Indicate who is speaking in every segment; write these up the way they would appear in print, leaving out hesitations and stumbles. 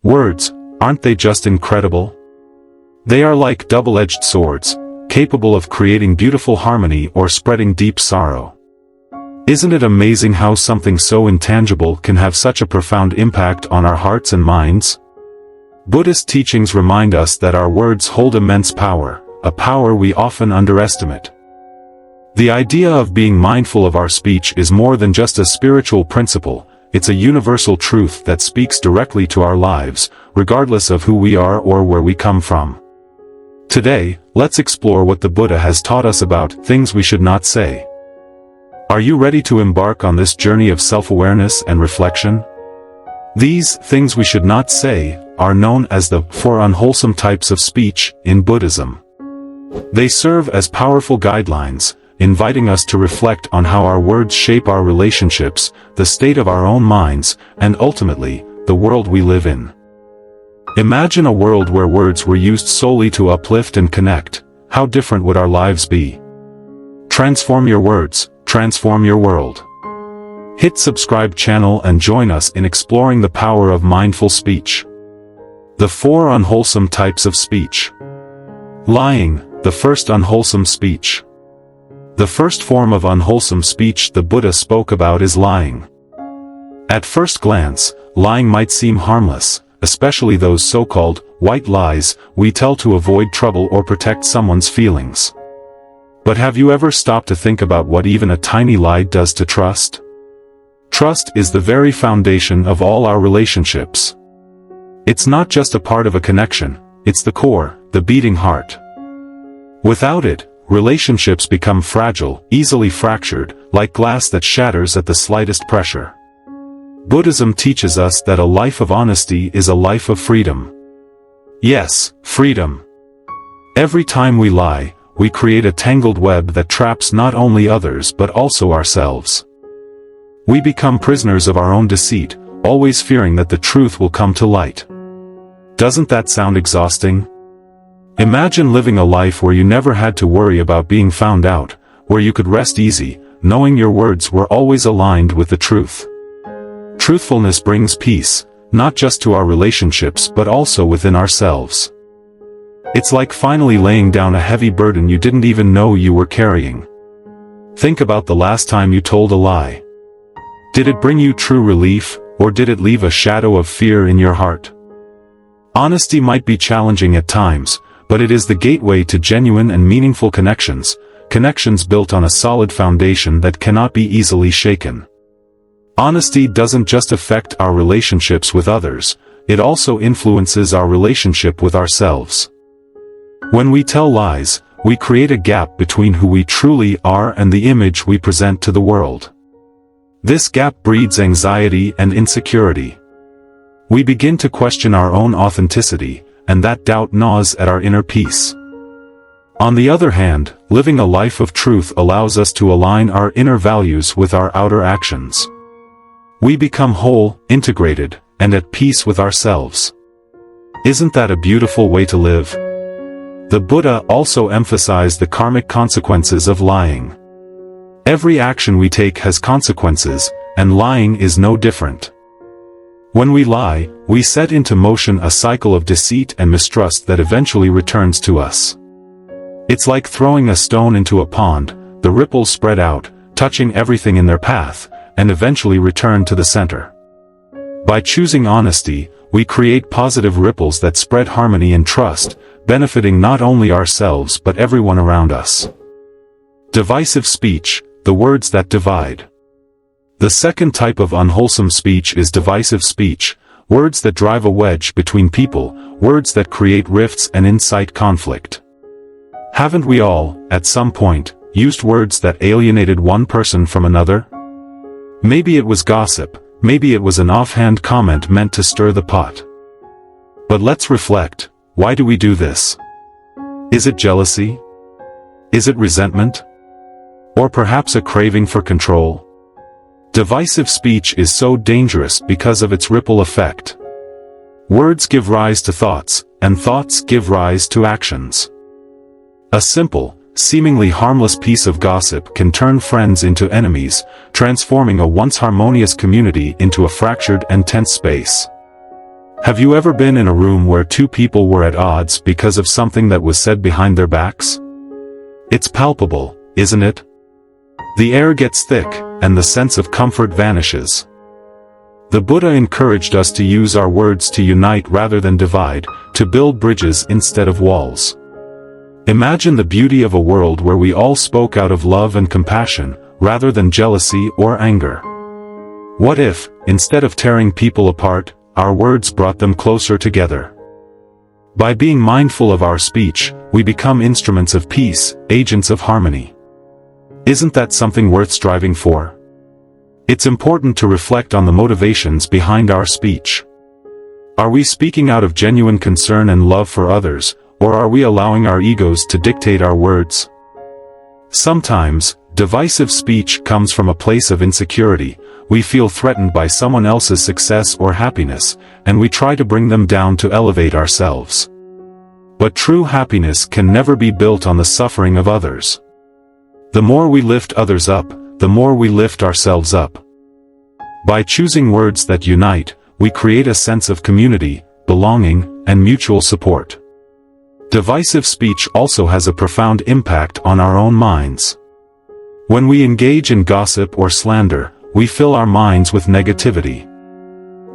Speaker 1: Words, aren't they just incredible? They are like double-edged swords, capable of creating beautiful harmony or spreading deep sorrow. Isn't it amazing how something so intangible can have such a profound impact on our hearts and minds? Buddhist teachings remind us that our words hold immense power, a power we often underestimate. The idea of being mindful of our speech is more than just a spiritual principle. It's a universal truth that speaks directly to our lives, regardless of who we are or where we come from. Today, let's explore what the Buddha has taught us about things we should not say. Are you ready to embark on this journey of self-awareness and reflection? These things we should not say are known as the four unwholesome types of speech in Buddhism. They serve as powerful guidelines, inviting us to reflect on how our words shape our relationships, the state of our own minds, and ultimately, the world we live in. Imagine a world where words were used solely to uplift and connect. How different would our lives be? Transform your words, transform your world. Hit subscribe channel and join us in exploring the power of mindful speech. The four unwholesome types of speech. Lying, the first unwholesome speech. The first form of unwholesome speech the Buddha spoke about is lying. At first glance, lying might seem harmless, especially those so-called white lies we tell to avoid trouble or protect someone's feelings. But have you ever stopped to think about what even a tiny lie does to trust? Trust is the very foundation of all our relationships. It's not just a part of a connection, it's the core, the beating heart. Without it, relationships become fragile, easily fractured, like glass that shatters at the slightest pressure. Buddhism teaches us that a life of honesty is a life of freedom. Yes, freedom. Every time we lie, we create a tangled web that traps not only others but also ourselves. We become prisoners of our own deceit, always fearing that the truth will come to light. Doesn't that sound exhausting? Imagine living a life where you never had to worry about being found out, where you could rest easy, knowing your words were always aligned with the truth. Truthfulness brings peace, not just to our relationships but also within ourselves. It's like finally laying down a heavy burden you didn't even know you were carrying. Think about the last time you told a lie. Did it bring you true relief, or did it leave a shadow of fear in your heart? Honesty might be challenging at times, but it is the gateway to genuine and meaningful connections, connections built on a solid foundation that cannot be easily shaken. Honesty doesn't just affect our relationships with others, it also influences our relationship with ourselves. When we tell lies, we create a gap between who we truly are and the image we present to the world. This gap breeds anxiety and insecurity. We begin to question our own authenticity, and that doubt gnaws at our inner peace. On the other hand, living a life of truth allows us to align our inner values with our outer actions. We become whole, integrated, and at peace with ourselves. Isn't that a beautiful way to live? The Buddha also emphasized the karmic consequences of lying. Every action we take has consequences, and lying is no different. When we lie, we set into motion a cycle of deceit and mistrust that eventually returns to us. It's like throwing a stone into a pond, the ripples spread out, touching everything in their path, and eventually return to the center. By choosing honesty, we create positive ripples that spread harmony and trust, benefiting not only ourselves but everyone around us. Divisive speech, the words that divide. The second type of unwholesome speech is divisive speech, words that drive a wedge between people, words that create rifts and incite conflict. Haven't we all, at some point, used words that alienated one person from another? Maybe it was gossip, maybe it was an offhand comment meant to stir the pot. But let's reflect, why do we do this? Is it jealousy? Is it resentment? Or perhaps a craving for control? Divisive speech is so dangerous because of its ripple effect. Words give rise to thoughts, and thoughts give rise to actions. A simple, seemingly harmless piece of gossip can turn friends into enemies, transforming a once harmonious community into a fractured and tense space. Have you ever been in a room where two people were at odds because of something that was said behind their backs? It's palpable, isn't it? The air gets thick, and the sense of comfort vanishes. The Buddha encouraged us to use our words to unite rather than divide, to build bridges instead of walls. Imagine the beauty of a world where we all spoke out of love and compassion, rather than jealousy or anger. What if, instead of tearing people apart, our words brought them closer together? By being mindful of our speech, we become instruments of peace, agents of harmony. Isn't that something worth striving for? It's important to reflect on the motivations behind our speech. Are we speaking out of genuine concern and love for others, or are we allowing our egos to dictate our words? Sometimes, divisive speech comes from a place of insecurity. We feel threatened by someone else's success or happiness, and we try to bring them down to elevate ourselves. But true happiness can never be built on the suffering of others. The more we lift others up, the more we lift ourselves up. By choosing words that unite, we create a sense of community, belonging, and mutual support. Divisive speech also has a profound impact on our own minds. When we engage in gossip or slander, we fill our minds with negativity.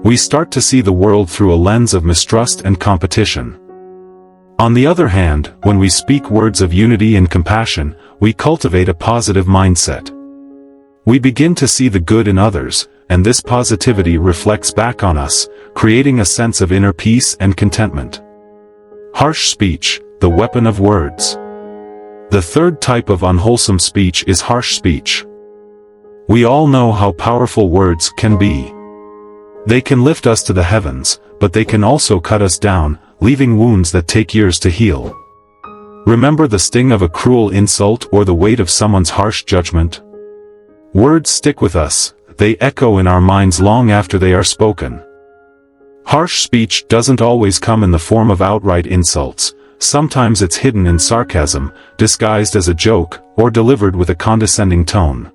Speaker 1: We start to see the world through a lens of mistrust and competition. On the other hand, when we speak words of unity and compassion, we cultivate a positive mindset. We begin to see the good in others, and this positivity reflects back on us, creating a sense of inner peace and contentment. Harsh speech, the weapon of words. The third type of unwholesome speech is harsh speech. We all know how powerful words can be. They can lift us to the heavens, but they can also cut us down, leaving wounds that take years to heal. Remember the sting of a cruel insult or the weight of someone's harsh judgment? Words stick with us, they echo in our minds long after they are spoken. Harsh speech doesn't always come in the form of outright insults. Sometimes it's hidden in sarcasm, disguised as a joke, or delivered with a condescending tone.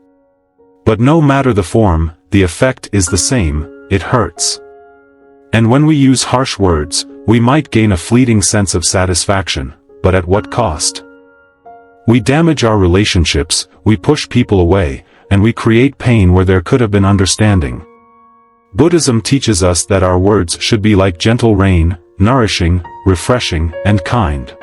Speaker 1: But no matter the form, the effect is the same, it hurts. And when we use harsh words, we might gain a fleeting sense of satisfaction, but at what cost? We damage our relationships, we push people away, and we create pain where there could have been understanding. Buddhism teaches us that our words should be like gentle rain, nourishing, refreshing, and kind.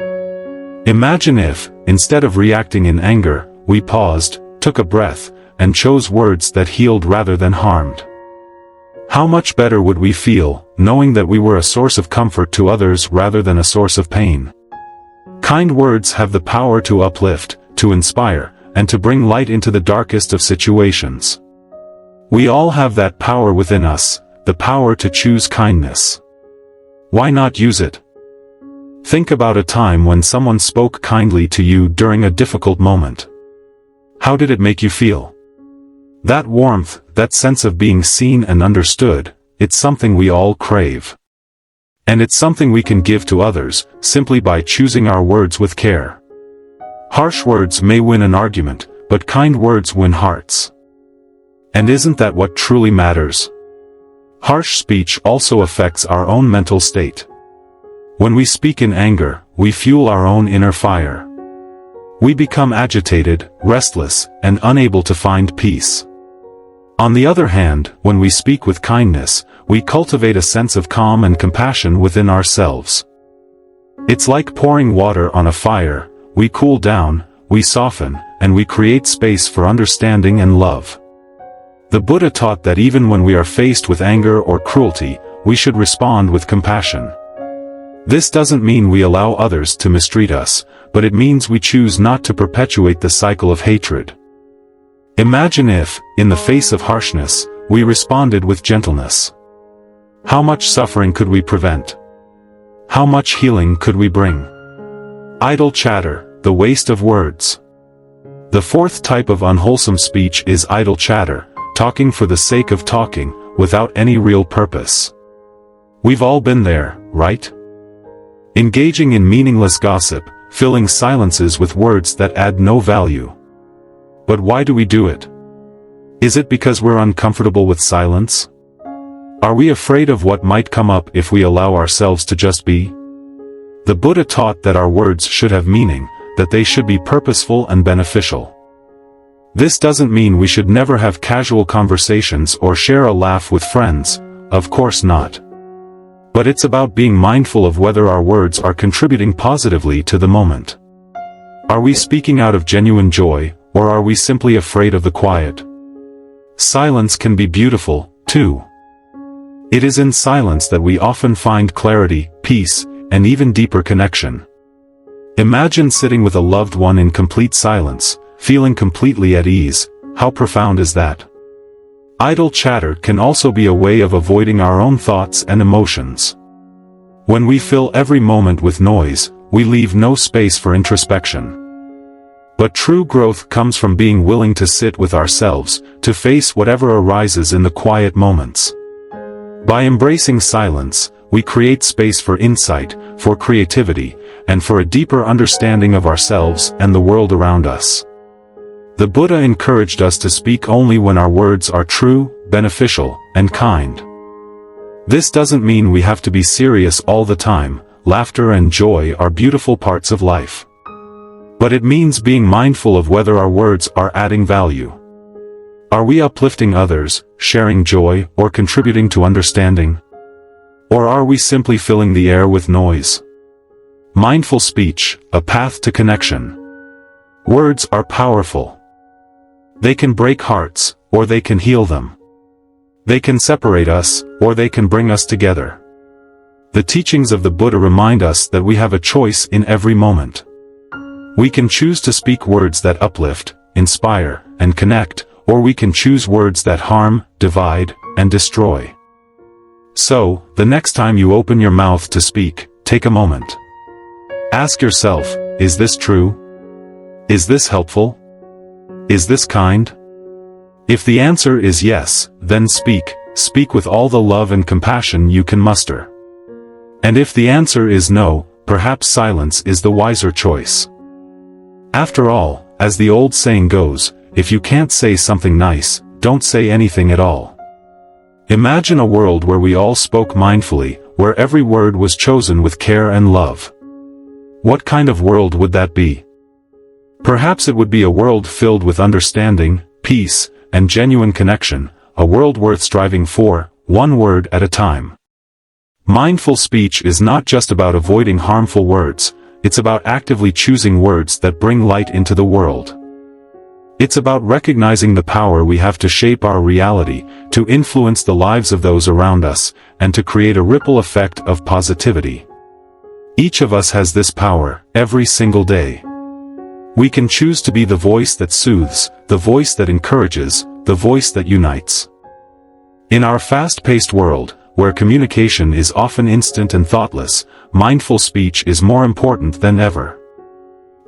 Speaker 1: Imagine if, instead of reacting in anger, we paused, took a breath, and chose words that healed rather than harmed. How much better would we feel, knowing that we were a source of comfort to others rather than a source of pain? Kind words have the power to uplift, to inspire, and to bring light into the darkest of situations. We all have that power within us, the power to choose kindness. Why not use it? Think about a time when someone spoke kindly to you during a difficult moment. How did it make you feel? That warmth, that sense of being seen and understood, it's something we all crave. And it's something we can give to others, simply by choosing our words with care. Harsh words may win an argument, but kind words win hearts. And isn't that what truly matters? Harsh speech also affects our own mental state. When we speak in anger, we fuel our own inner fire. We become agitated, restless, and unable to find peace. On the other hand, when we speak with kindness, we cultivate a sense of calm and compassion within ourselves. It's like pouring water on a fire. We cool down, we soften, and we create space for understanding and love. The Buddha taught that even when we are faced with anger or cruelty, we should respond with compassion. This doesn't mean we allow others to mistreat us, but it means we choose not to perpetuate the cycle of hatred. Imagine if, in the face of harshness, we responded with gentleness. How much suffering could we prevent? How much healing could we bring? Idle chatter, the waste of words. The fourth type of unwholesome speech is idle chatter, talking for the sake of talking, without any real purpose. We've all been there, right? Engaging in meaningless gossip, filling silences with words that add no value. But why do we do it? Is it because we're uncomfortable with silence? Are we afraid of what might come up if we allow ourselves to just be? The Buddha taught that our words should have meaning, that they should be purposeful and beneficial. This doesn't mean we should never have casual conversations or share a laugh with friends, of course not. But it's about being mindful of whether our words are contributing positively to the moment. Are we speaking out of genuine joy, or are we simply afraid of the quiet? Silence can be beautiful, too. It is in silence that we often find clarity, peace, and even deeper connection. Imagine sitting with a loved one in complete silence, feeling completely at ease. How profound is that? Idle chatter can also be a way of avoiding our own thoughts and emotions. When we fill every moment with noise, we leave no space for introspection. But true growth comes from being willing to sit with ourselves, to face whatever arises in the quiet moments. By embracing silence, we create space for insight, for creativity, and for a deeper understanding of ourselves and the world around us. The Buddha encouraged us to speak only when our words are true, beneficial, and kind. This doesn't mean we have to be serious all the time. Laughter and joy are beautiful parts of life. But it means being mindful of whether our words are adding value. Are we uplifting others, sharing joy, or contributing to understanding? Or are we simply filling the air with noise? Mindful speech, a path to connection. Words are powerful. They can break hearts, or they can heal them. They can separate us, or they can bring us together. The teachings of the Buddha remind us that we have a choice in every moment. We can choose to speak words that uplift, inspire, and connect, or we can choose words that harm, divide, and destroy. So, the next time you open your mouth to speak, take a moment. Ask yourself, is this true? Is this helpful? Is this kind? If the answer is yes, then speak with all the love and compassion you can muster. And if the answer is no, perhaps silence is the wiser choice. After all, as the old saying goes, if you can't say something nice, don't say anything at all. Imagine a world where we all spoke mindfully, where every word was chosen with care and love. What kind of world would that be? Perhaps it would be a world filled with understanding, peace, and genuine connection, a world worth striving for, one word at a time. Mindful speech is not just about avoiding harmful words, it's about actively choosing words that bring light into the world. It's about recognizing the power we have to shape our reality, to influence the lives of those around us, and to create a ripple effect of positivity. Each of us has this power, every single day. We can choose to be the voice that soothes, the voice that encourages, the voice that unites. In our fast-paced world, where communication is often instant and thoughtless, mindful speech is more important than ever.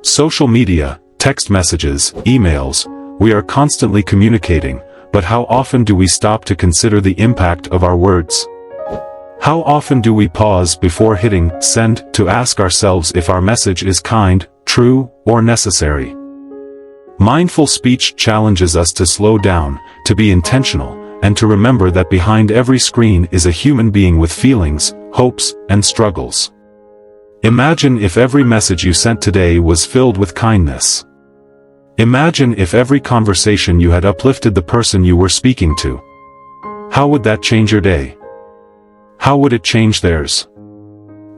Speaker 1: Social media, text messages, emails, we are constantly communicating, but how often do we stop to consider the impact of our words? How often do we pause before hitting send to ask ourselves if our message is kind, true, or necessary? Mindful speech challenges us to slow down, to be intentional, and to remember that behind every screen is a human being with feelings, hopes, and struggles. Imagine if every message you sent today was filled with kindness. Imagine if every conversation you had uplifted the person you were speaking to. How would that change your day? How would it change theirs?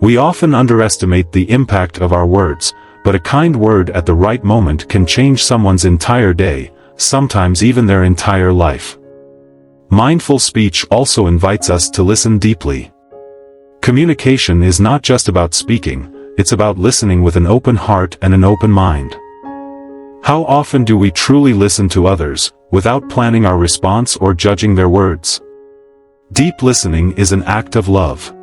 Speaker 1: We often underestimate the impact of our words, but a kind word at the right moment can change someone's entire day, sometimes even their entire life. Mindful speech also invites us to listen deeply. Communication is not just about speaking, it's about listening with an open heart and an open mind. How often do we truly listen to others, without planning our response or judging their words? Deep listening is an act of love.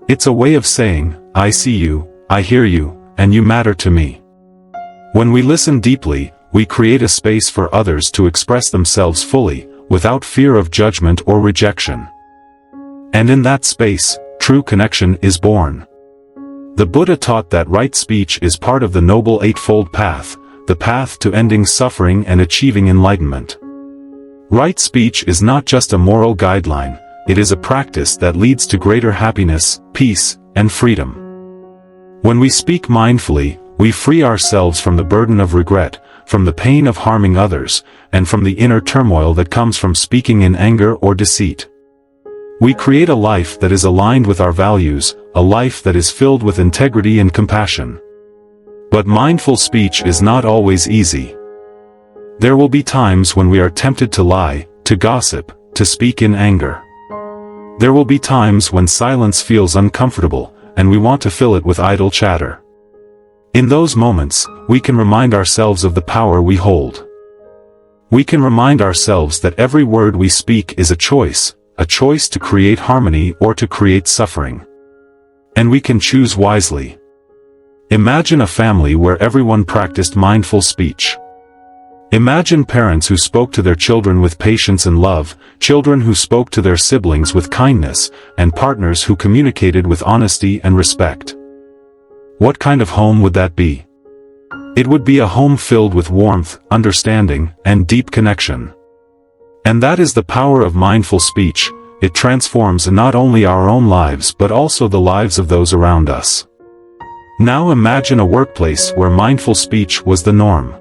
Speaker 1: It's a way of saying, I see you, I hear you, and you matter to me. When we listen deeply, we create a space for others to express themselves fully, without fear of judgment or rejection. And in that space, true connection is born. The Buddha taught that right speech is part of the Noble Eightfold Path, the path to ending suffering and achieving enlightenment. Right speech is not just a moral guideline, it is a practice that leads to greater happiness, peace, and freedom. When we speak mindfully, we free ourselves from the burden of regret, from the pain of harming others, and from the inner turmoil that comes from speaking in anger or deceit. We create a life that is aligned with our values, a life that is filled with integrity and compassion. But mindful speech is not always easy. There will be times when we are tempted to lie, to gossip, to speak in anger. There will be times when silence feels uncomfortable, and we want to fill it with idle chatter. In those moments, we can remind ourselves of the power we hold. We can remind ourselves that every word we speak is a choice to create harmony or to create suffering. And we can choose wisely. Imagine a family where everyone practiced mindful speech. Imagine parents who spoke to their children with patience and love, children who spoke to their siblings with kindness, and partners who communicated with honesty and respect. What kind of home would that be? It would be a home filled with warmth, understanding, and deep connection. And that is the power of mindful speech. It transforms not only our own lives but also the lives of those around us. Now imagine a workplace where mindful speech was the norm.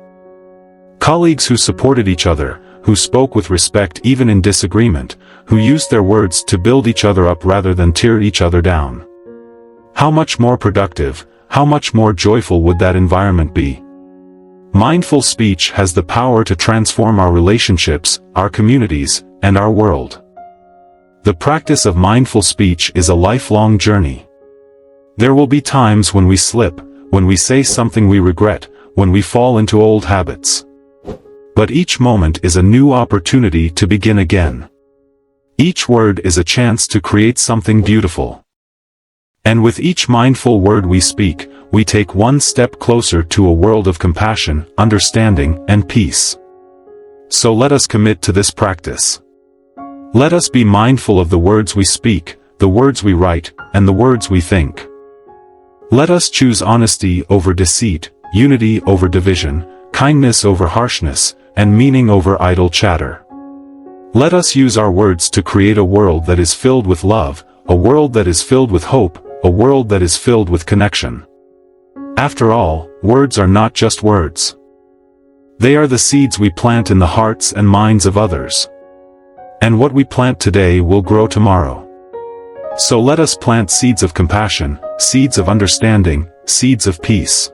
Speaker 1: Colleagues who supported each other, who spoke with respect even in disagreement, who used their words to build each other up rather than tear each other down. How much more productive, how much more joyful would that environment be? Mindful speech has the power to transform our relationships, our communities, and our world. The practice of mindful speech is a lifelong journey. There will be times when we slip, when we say something we regret, when we fall into old habits. But each moment is a new opportunity to begin again. Each word is a chance to create something beautiful. And with each mindful word we speak, we take one step closer to a world of compassion, understanding, and peace. So let us commit to this practice. Let us be mindful of the words we speak, the words we write, and the words we think. Let us choose honesty over deceit, unity over division, kindness over harshness, and meaning over idle chatter. Let us use our words to create a world that is filled with love, a world that is filled with hope, a world that is filled with connection. After all, words are not just words. They are the seeds we plant in the hearts and minds of others. And what we plant today will grow tomorrow. So let us plant seeds of compassion, seeds of understanding, seeds of peace.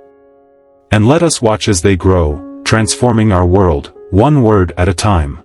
Speaker 1: And let us watch as they grow, transforming our world, one word at a time.